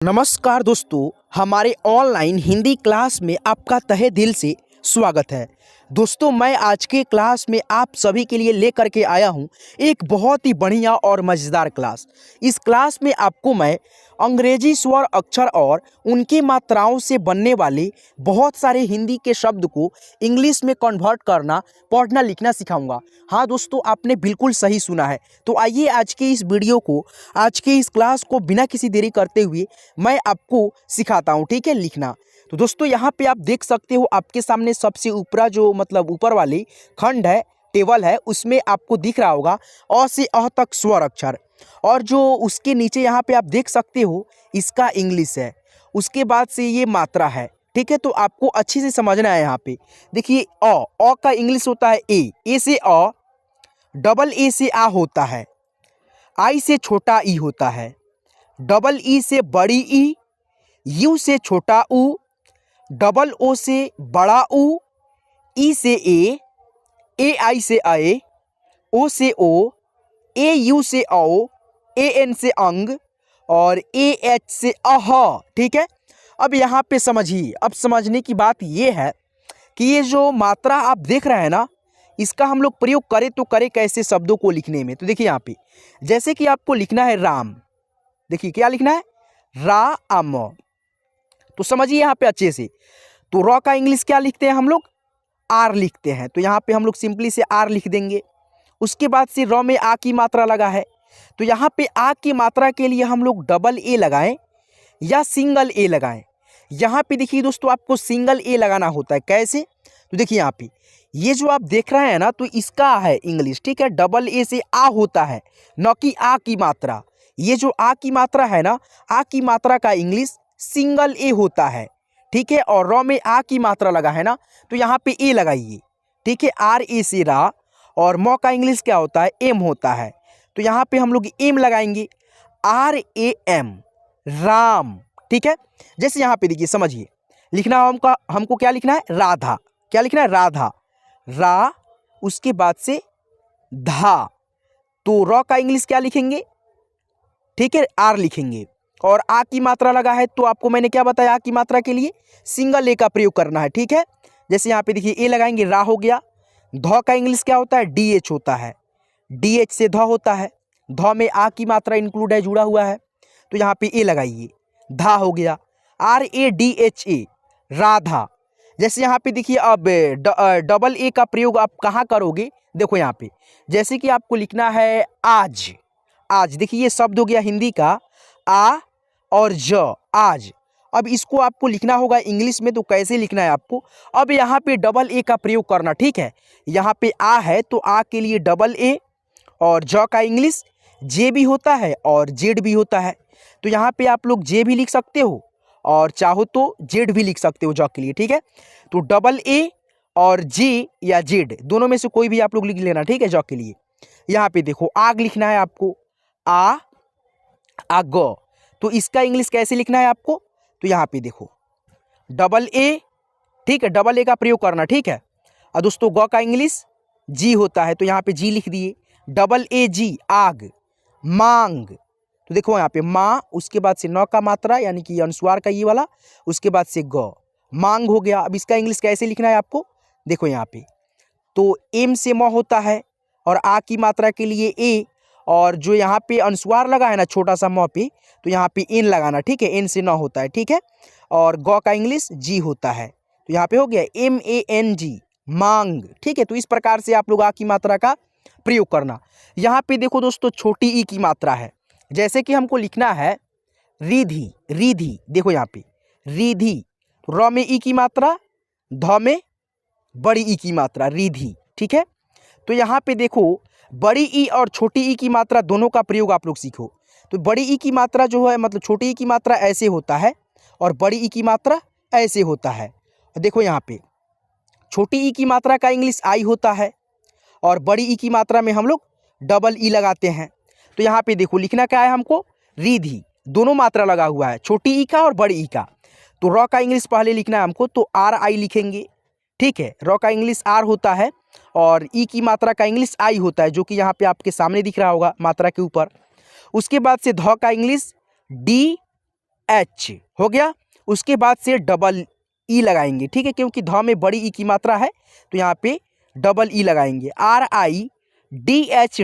नमस्कार दोस्तों, हमारे ऑनलाइन हिंदी क्लास में आपका तहे दिल से स्वागत है। दोस्तों, मैं आज के क्लास में आप सभी के लिए लेकर के आया हूं एक बहुत ही बढ़िया और मज़ेदार क्लास। इस क्लास में आपको मैं अंग्रेजी स्वर अक्षर और उनकी मात्राओं से बनने वाले बहुत सारे हिंदी के शब्द को इंग्लिश में कन्वर्ट करना, पढ़ना लिखना सिखाऊंगा। हाँ दोस्तों, आपने बिल्कुल सही सुना है। तो आइए आज के इस वीडियो को, आज के इस क्लास को बिना किसी देरी करते हुए मैं आपको सिखाता हूँ, ठीक है, लिखना। तो दोस्तों, यहाँ पे आप देख सकते हो, आपके सामने सबसे ऊपरा जो ऊपर वाली खंड है, टेबल है, उसमें आपको दिख रहा होगा अ से अह तक स्वर अक्षर, और जो उसके नीचे यहाँ पे आप देख सकते हो इसका इंग्लिश है। उसके बाद से ये मात्रा है, ठीक है। तो आपको अच्छे से समझना है। यहाँ पे देखिए, अ का इंग्लिश होता है ए से अ, डबल ए से आ होता है, आई से छोटा ई होता है, डबल ई से बड़ी ई, यू से छोटा ऊ, डबल ओ से बड़ा ऊ, ई से ए आई से आए, ओ से ओ, ए यू से औ, ए एन से अंग, और ए एच से अह, ठीक है। अब यहाँ पे समझिए, अब समझने की बात ये है कि ये जो मात्रा आप देख रहे हैं ना, इसका हम लोग प्रयोग करें तो करें कैसे शब्दों को लिखने में। तो देखिए यहाँ पे, जैसे कि आपको लिखना है राम, देखिए क्या लिखना है, राम। तो समझिए यहाँ पे अच्छे से, तो रॉ का इंग्लिश क्या लिखते हैं हम लोग, आर लिखते हैं। तो यहाँ पे हम लोग सिंपली से आर लिख देंगे। उसके बाद से रॉ में आ की मात्रा लगा है, तो यहाँ पे आ की मात्रा के लिए हम लोग डबल ए लगाएं या सिंगल ए लगाएं। यहाँ पे देखिए दोस्तों, आपको सिंगल ए लगाना होता है। कैसे? तो देखिए यहाँ पे ये जो आप देख रहे हैं ना, तो इसका है इंग्लिश, ठीक है, डबल ए से आ होता है, न कि आ की मात्रा। ये जो आ की मात्रा है ना, आ की मात्रा का इंग्लिश सिंगल ए होता है, ठीक है। और रॉ में आ की मात्रा लगा है ना, तो यहाँ पे ए लगाइए, ठीक है, आर ए से रा। और मौ का इंग्लिश क्या होता है, एम होता है, तो यहाँ पे हम लोग एम लगाएंगे, आर ए एम, राम, ठीक है। जैसे यहाँ पे देखिए, समझिए, लिखना हमको क्या लिखना है, राधा। क्या लिखना है, राधा, रा, उसके बाद से धा। तो रॉ का इंग्लिश क्या लिखेंगे, ठीक है, आर लिखेंगे। और आ की मात्रा लगा है, तो आपको मैंने क्या बताया, आ की मात्रा के लिए सिंगल ए का प्रयोग करना है, ठीक है। जैसे यहाँ पे देखिए, ए लगाएंगे, रा हो गया। ध का इंग्लिश क्या होता है, डी एच होता है, डी एच से ध होता है, ध में आ की मात्रा इंक्लूड है, जुड़ा हुआ है, तो यहाँ पे ए लगाइए, धा हो गया, R A D H A, Radha. जैसे यहाँ पे देखिए, अब डबल ए का प्रयोग आप कहाँ करोगे, देखो यहाँ पे, जैसे कि आपको लिखना है आज। आज देखिए, ये शब्द हो गया हिंदी का आ और ज, आज। अब इसको आपको लिखना होगा इंग्लिश में, तो कैसे लिखना है आपको, अब यहाँ पे डबल ए का प्रयोग करना, ठीक है। यहाँ पे आ है, तो आ के लिए डबल ए, और ज का इंग्लिश जे भी होता है और जेड भी होता है। तो यहाँ पे आप लोग जे भी लिख सकते हो, और चाहो तो जेड भी लिख सकते हो ज के लिए, ठीक है। तो डबल ए और जे या जेड दोनों में से कोई भी आप लोग लिख लेना, ठीक है, ज के लिए। यहाँ पे देखो, आग लिखना है आपको, आग। तो इसका इंग्लिश कैसे लिखना है आपको, तो यहाँ पे देखो, डबल ए, ठीक है, डबल ए का प्रयोग करना, ठीक है। और दोस्तों, ग का इंग्लिश जी होता है, तो यहाँ पे जी लिख दिए, डबल ए जी, आग, मांग। तो देखो यहाँ पे माँ, उसके बाद से न का मात्रा यानी कि अनुस्वार का ये वाला, उसके बाद से ग, मांग हो गया। अब इसका इंग्लिश कैसे लिखना है आपको, देखो यहाँ पे, तो एम से म होता है, और आ की मात्रा के लिए ए, और जो यहाँ पे अनुस्वार लगा है ना छोटा सा म पे, तो यहाँ पे एन लगाना, ठीक है, एन से न होता है, ठीक है। और ग का इंग्लिश जी होता है, तो यहाँ पे हो गया एम ए एन जी, मांग, ठीक है। तो इस प्रकार से आप लोग आ की मात्रा का प्रयोग करना। यहाँ पे देखो दोस्तों, छोटी ई की मात्रा है, जैसे कि हमको लिखना है रिधि, रिधि, देखो यहाँ पे रिधि, र में ई की मात्रा, ध में बड़ी ई की मात्रा, रिधि, ठीक है। तो यहाँ पे देखो, बड़ी ई और छोटी ई की मात्रा दोनों का प्रयोग आप लोग सीखो। तो बड़ी ई की मात्रा जो है, छोटी ई की मात्रा ऐसे होता है, और बड़ी ई की मात्रा ऐसे होता है। देखो यहाँ पे, छोटी ई की मात्रा का इंग्लिश आई होता है, और बड़ी ई की मात्रा में हम लोग डबल ई लगाते हैं। तो यहाँ पे देखो, लिखना क्या है हमको, रिधि, दोनों मात्रा लगा हुआ है, छोटी ई का और बड़ी ई का। तो रॉ का इंग्लिश पहले लिखना है हमको, तो आर आई लिखेंगे, ठीक है। रॉ का इंग्लिश आर होता है, और ई की मात्रा का इंग्लिश आई होता है, जो कि यहाँ पे आपके सामने दिख रहा होगा मात्रा के ऊपर। उसके बाद से ध का इंग्लिश डी एच हो गया। उसके बाद से डबल ई लगाएंगे, ठीक है, क्योंकि ध में बड़ी ई की मात्रा है तो यहाँ पे डबल ई लगाएंगे। RIDH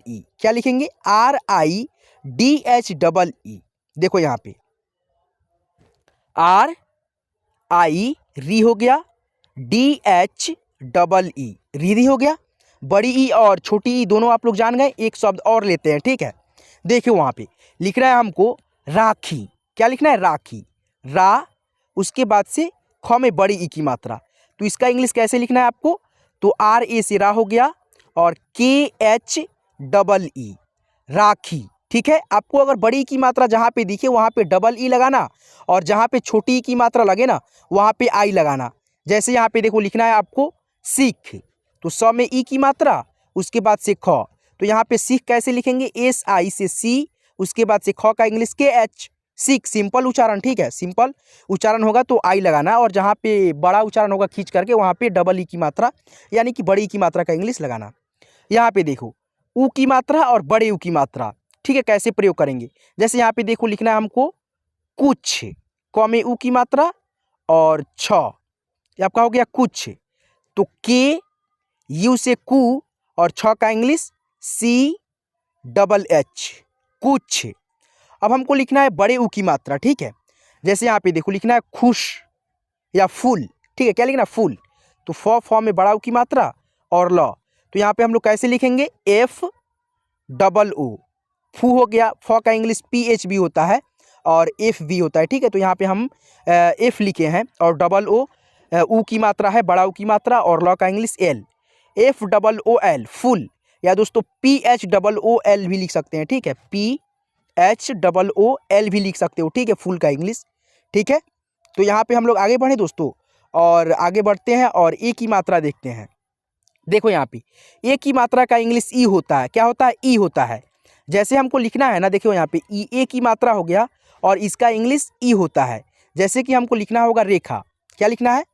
ई, क्या लिखेंगे? RIDH। देखो यहाँ पे RI री हो गया, DHE रीरी हो गया। बड़ी ई और छोटी ई दोनों आप लोग जान गए। एक शब्द और लेते हैं, ठीक है। देखिए वहाँ पे लिखना है हमको राखी। क्या लिखना है? राखी। रा, उसके बाद से ख में बड़ी ई की मात्रा, तो इसका इंग्लिश कैसे लिखना है आपको? तो RA से रा हो गया और KHEE राखी, ठीक है। आपको अगर बड़ी ई की मात्रा जहाँ पे दिखे वहाँ पे डबल ई लगाना और जहाँ पे छोटी ई की मात्रा लगे ना वहाँ पे आई लगाना। जैसे यहाँ पे देखो लिखना है आपको सीख, तो स में ई की मात्रा, उसके बाद से ख, तो यहाँ पे सीख कैसे लिखेंगे? SI से सी, उसके बाद से ख का इंग्लिश KH, सीख। सिंपल उच्चारण, ठीक है, सिंपल उच्चारण होगा तो आई लगाना, और जहाँ पे बड़ा उच्चारण होगा खींच करके वहाँ पे डबल ई की मात्रा यानी कि बड़ी ई की मात्रा का इंग्लिश लगाना। यहाँ पे देखो ऊ की मात्रा और बड़े ऊ की मात्रा, ठीक है, कैसे प्रयोग करेंगे? जैसे यहाँ पे देखो लिखना है हमको कुछ, क में ऊ की मात्रा और छ, ये आपका हो गया कुछ, तो के यू से कु और छ का इंग्लिश CHH, कुछ। अब हमको लिखना है बड़े ऊ की मात्रा, ठीक है। जैसे यहाँ पे देखो लिखना है खुश या फूल, ठीक है, क्या लिखना? फूल। तो फ में बड़ा ऊ की मात्रा और ल, तो यहाँ पे हम लोग कैसे लिखेंगे? FOO, फू हो गया। फ का इंग्लिश PH भी होता है और F भी होता है, ठीक है। तो यहाँ पे हम F लिखे हैं और डबल ओ ऊ की मात्रा है, बड़ा ऊ की मात्रा, और ल का इंग्लिश L, FOOL, फुल। या दोस्तों PHOOL भी लिख सकते हैं, ठीक है, PHOOL भी लिख सकते हो, ठीक है, फुल का इंग्लिश, ठीक है। तो यहाँ पे हम लोग आगे बढ़े दोस्तों, और आगे बढ़ते हैं और ए की मात्रा देखते हैं। देखो यहाँ पे ए की मात्रा का इंग्लिश ई होता है। क्या होता है? ई होता है। जैसे हमको लिखना है ना, देखो यहाँ पे ई ए की मात्रा हो गया और इसका इंग्लिश ई होता है। जैसे कि हमको लिखना होगा रेखा। क्या लिखना है?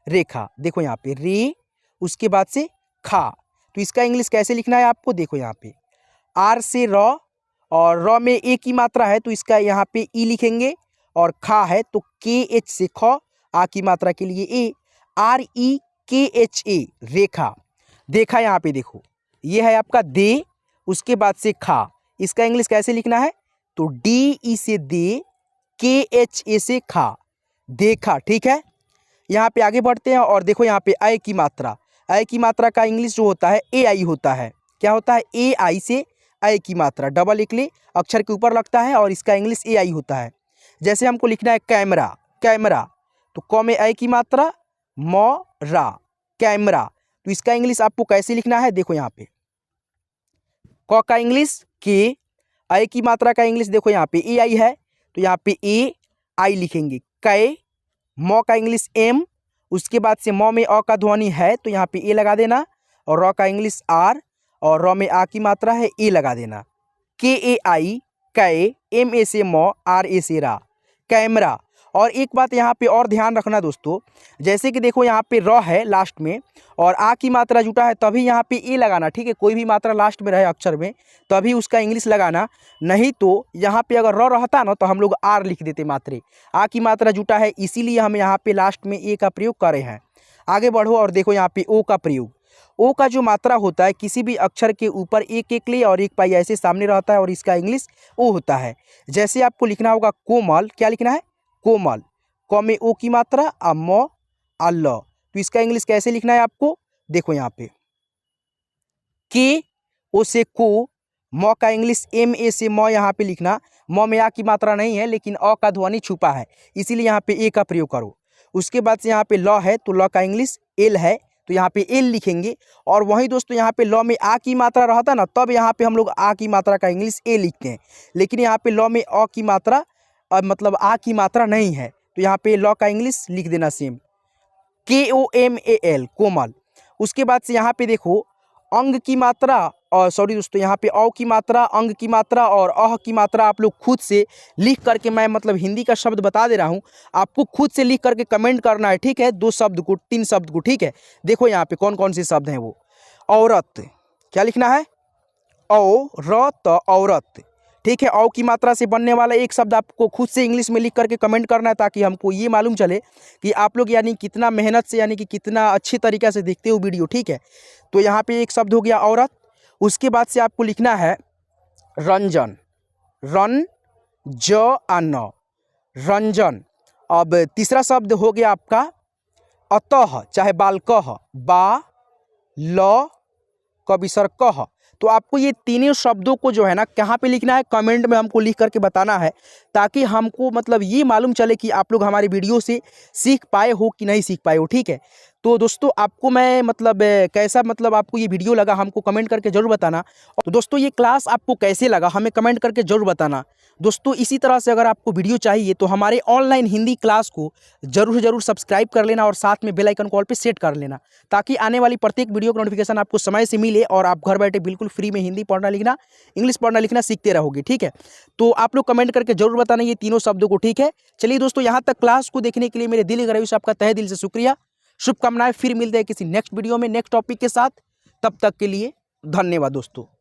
रेखा। देखो यहाँ पे रे, उसके बाद से खा, तो इसका इंग्लिश कैसे लिखना है आपको? देखो यहाँ पे आर से र, और र में ए की मात्रा है तो इसका यहाँ पे ई लिखेंगे, और खा है तो KH से ख, आ की मात्रा के लिए ए, REKHA, रेखा। देखा यहाँ पे देखो, ये है आपका दे, उसके बाद से खा, इसका इंग्लिश कैसे लिखना है? तो DE से दे, KHA से खा, देखा, ठीक है। यहाँ पे आगे बढ़ते हैं और देखो यहाँ पे आई की मात्रा, आई की मात्रा का इंग्लिश जो होता है AI होता है। क्या होता है? AI से आई की मात्रा, डबल इकले अक्षर के ऊपर लगता है और इसका इंग्लिश AI होता है। जैसे हमको लिखना है कैमरा, कैमरा, तो क में आई की मात्रा, म रा, कैमरा, तो इसका इंग्लिश आपको कैसे लिखना है? देखो यहाँ पे क का इंग्लिश के, आई की मात्रा का इंग्लिश देखो यहाँ पे AI है तो यहाँ पे AI लिखेंगे, कै। म का इंग्लिश M, उसके बाद से म में अ का ध्वनि है तो यहाँ पे ए लगा देना, और र का इंग्लिश R, और र में आ की मात्रा है ए लगा देना। KAI, कै, MA से म, RA से रा, कैमरा। और एक बात यहाँ पे और ध्यान रखना दोस्तों, जैसे कि देखो यहाँ पे र है लास्ट में और आ की मात्रा जुटा है तभी यहाँ पे ए लगाना, ठीक है। कोई भी मात्रा लास्ट में रहे अक्षर में तभी उसका इंग्लिश लगाना, नहीं तो यहाँ पे अगर र रहता ना तो हम लोग आर लिख देते मात्रे। आ की मात्रा जुटा है इसीलिए हम यहाँ पे लास्ट में ए का प्रयोग करे हैं। आगे बढ़ो और देखो यहाँ पे ओ का प्रयोग। ओ का जो मात्रा होता है किसी भी अक्षर के ऊपर एक एक ले और एक पाई ऐसे सामने रहता है और इसका इंग्लिश ओ होता है। जैसे आपको लिखना होगा कोमल, क्या लिखना है? कोमल, क में ओ की मात्रा, आ म, आ ल, तो इसका इंग्लिश कैसे लिखना है आपको? देखो यहाँ पे के ओ से को, म का इंग्लिश MA से म, यहाँ पे लिखना, म में आ की मात्रा नहीं है लेकिन अ का ध्वनि छुपा है इसीलिए यहाँ पे ए का प्रयोग करो। उसके बाद से यहाँ पे ल है तो ल का इंग्लिश एल है तो यहाँ पे एल लिखेंगे, और वहीं दोस्तों यहाँ पे ल में आ की मात्रा रहता ना तब यहाँ पे हम लोग आ की मात्रा का इंग्लिश ए लिखते हैं, लेकिन यहाँ पे ल में अ की मात्रा मतलब आ की मात्रा नहीं है तो यहाँ पे ल का इंग्लिश लिख देना सेम, KOMAL, कोमल। उसके बाद से यहाँ पे देखो अंग की मात्रा, और सॉरी दोस्तों यहाँ पे औ की मात्रा, अंग की मात्रा और अह की मात्रा आप लोग खुद से लिख करके, मैं मतलब हिंदी का शब्द बता दे रहा हूँ, आपको खुद से लिख करके कमेंट करना है, ठीक है। 2 शब्द को, 3 शब्द को, ठीक है। देखो यहाँ पे कौन कौन से शब्द हैं वो। औरत, क्या लिखना है? औरत, औरत, ठीक है। औ की मात्रा से बनने वाला एक शब्द आपको खुद से इंग्लिश में लिख करके कमेंट करना है, ताकि हमको ये मालूम चले कि आप लोग यानी कितना मेहनत से यानी कि कितना अच्छी तरीक़े से देखते हो वीडियो। ठीक है, तो यहाँ पे एक शब्द हो गया औरत। उसके बाद से आपको लिखना है रंजन, रंजन, रंजन। अब तीसरा शब्द हो गया आपका अतः, चाहे बालकः, बा ल कविसर कह। तो आपको ये तीनों शब्दों को जो है ना कहाँ पे लिखना है, कमेंट में हमको लिख करके बताना है, ताकि हमको मतलब ये मालूम चले कि आप लोग हमारी वीडियो से सीख पाए हो कि नहीं सीख पाए हो। ठीक है, तो दोस्तों आपको मैं मतलब कैसा मतलब आपको ये वीडियो लगा हमको कमेंट करके ज़रूर बताना। तो दोस्तों ये क्लास आपको कैसे लगा हमें कमेंट करके ज़रूर बताना। दोस्तों इसी तरह से अगर आपको वीडियो चाहिए तो हमारे ऑनलाइन हिंदी क्लास को ज़रूर सब्सक्राइब कर लेना और साथ में बेल आइकन कॉल पे सेट कर लेना, ताकि आने वाली प्रत्येक वीडियो का नोटिफिकेशन आपको समय से मिले और आप घर बैठे बिल्कुल फ्री में हिंदी पढ़ना लिखना, इंग्लिश पढ़ना लिखना सीखते रहोगे। ठीक है, तो आप लोग कमेंट करके जरूर बताना ये तीनों शब्दों को। ठीक है, चलिए दोस्तों यहाँ तक क्लास को देखने के लिए मेरे दिल गहराई से आपका तहे दिल से शुक्रिया, शुभकामनाएं। फिर मिलते हैं किसी नेक्स्ट वीडियो में नेक्स्ट टॉपिक के साथ, तब तक के लिए धन्यवाद दोस्तों।